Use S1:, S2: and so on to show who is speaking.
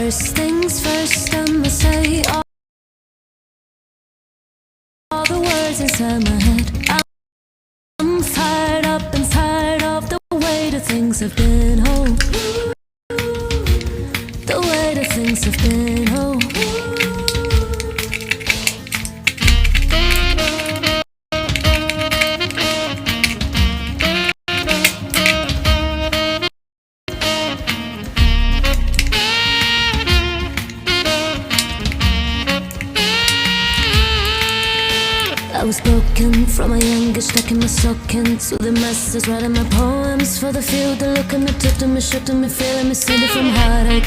S1: First things first, I'ma say all the words inside my head. I'm fired up and tired of the way that things have been, oh, the way that things have been, oh. I was broken from a young age, stuck in my sock into the masses, writing my poems for the few that look at me, took to me, shook to me, feeling me, singing from heartache.